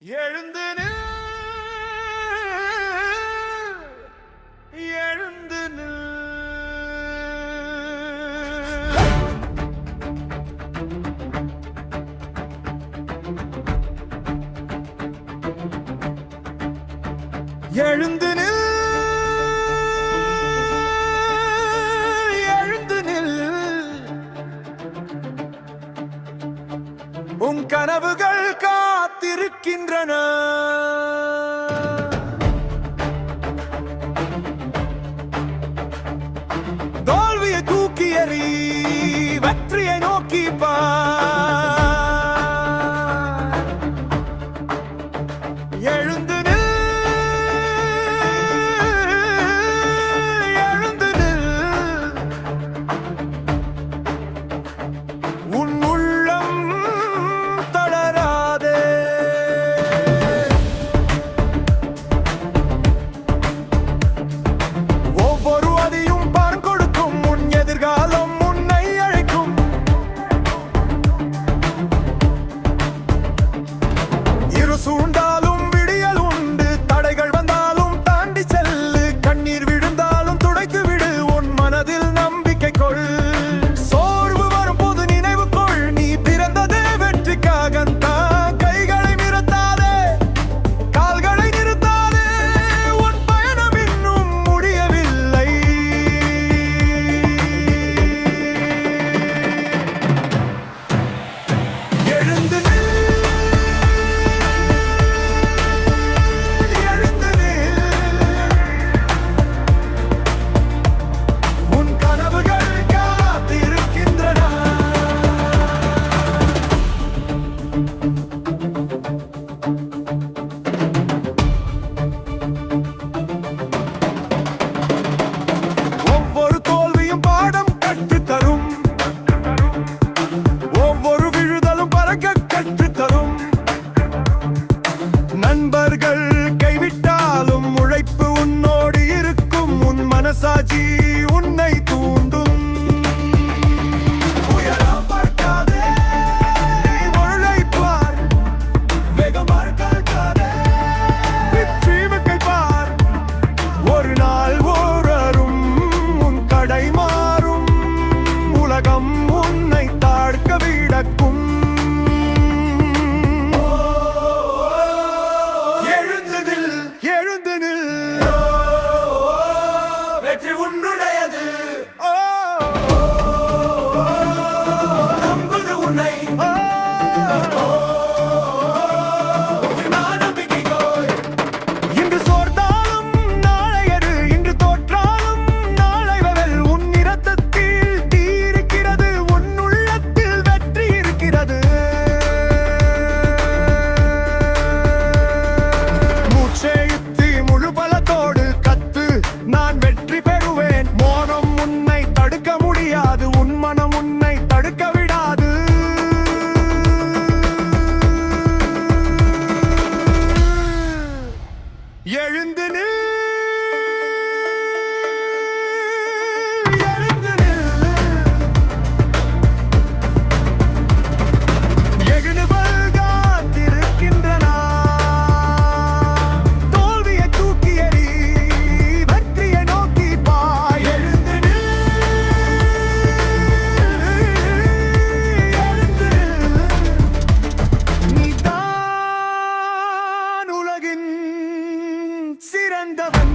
எழுந்து நில், எழுந்து நில். எழுந்து நில், எழுந்து நில். உன் கனவுகள் காத்திருக்கின்றன. தோல்வியை தூக்கி எறி, வெற்றியை நோக்கி பார். எழுந்து நில், எழுந்து நில். உன் உள்ளம் தளராதே. ஒவ்வொரு அடியும் பலன் கொடுக்கும். உன் எதிர்காலம் உன்னை அழைக்கும். இரு சூழ்ந்தாலும் விடியல் உண்டு. தடைகள் வந்தாலும் தாண்டி செல்லு. கண்ணீர் விழுந்தாலும் துடைத்து விடு. உன் மனதில் நம்பிக்கை கொள். சோர்வு வரும்போது நினைவு கொள், நீ பிறந்ததே வெற்றிக்காகத்தான். கைகளை நிறுத்தாதே, கால்களை நிறுத்தாதே. உன் பயணம் இன்னும் முடியவில்லை. எழுந்து நில், எழுந்து நில். உன் கனவுகள் காத்திருக்கின்றன. ஒவ்வொரு தோல்வியும் பாடம் கற்றுத் தரும். ஒவ்வொரு விழுதலும் பறக்க கற்றுத் தரும். நண்பர்கள் கைவிட்டாலும் உழைப்பு உன்னோடு இருக்கும். உன் மனசாட்சி உன்னை தூண்டும். உயரம் பார்க்காதே, உழைப்பார். வேகம் பார்க்காதே, வெற்றிமுகை பார். ஒரு நாள் ஓரரும் உன் கடை மாறும். உலகம் உன்னை தாழ்க்க விடக்கும். எழுந்து நில், எழுந்து நில். வெற்றி உன்னுடையது. நம்புது உன்னை. நான் நம்பிக்கை கொள். இன்று சோர்ந்தாலும் நாளை எடு. இன்று தோற்றாலும் நாளை வெல். உன் இரத்தத்தில் தீ இருக்கிறது. உன் உள்ளத்தில் வெற்றி இருக்கிறது. மூச்சை இழுத்து முழு பலத்தோடு கத்து. நான் வெற்றி பெறுவேன். மோனம் உன்னை தடுக்க முடியாது. உன் மனம் உன்னை தடுக்க விடாது. எழுந்து நில், எழுந்து நில். எழுபல் காத்திருக்கின்றன. தோல்வியை தூக்கி எறி, வெற்றியை நோக்கி பாய். எழுந்து நில், எழுந்து நில். நீதான் உலகின் சிறந்தவன்.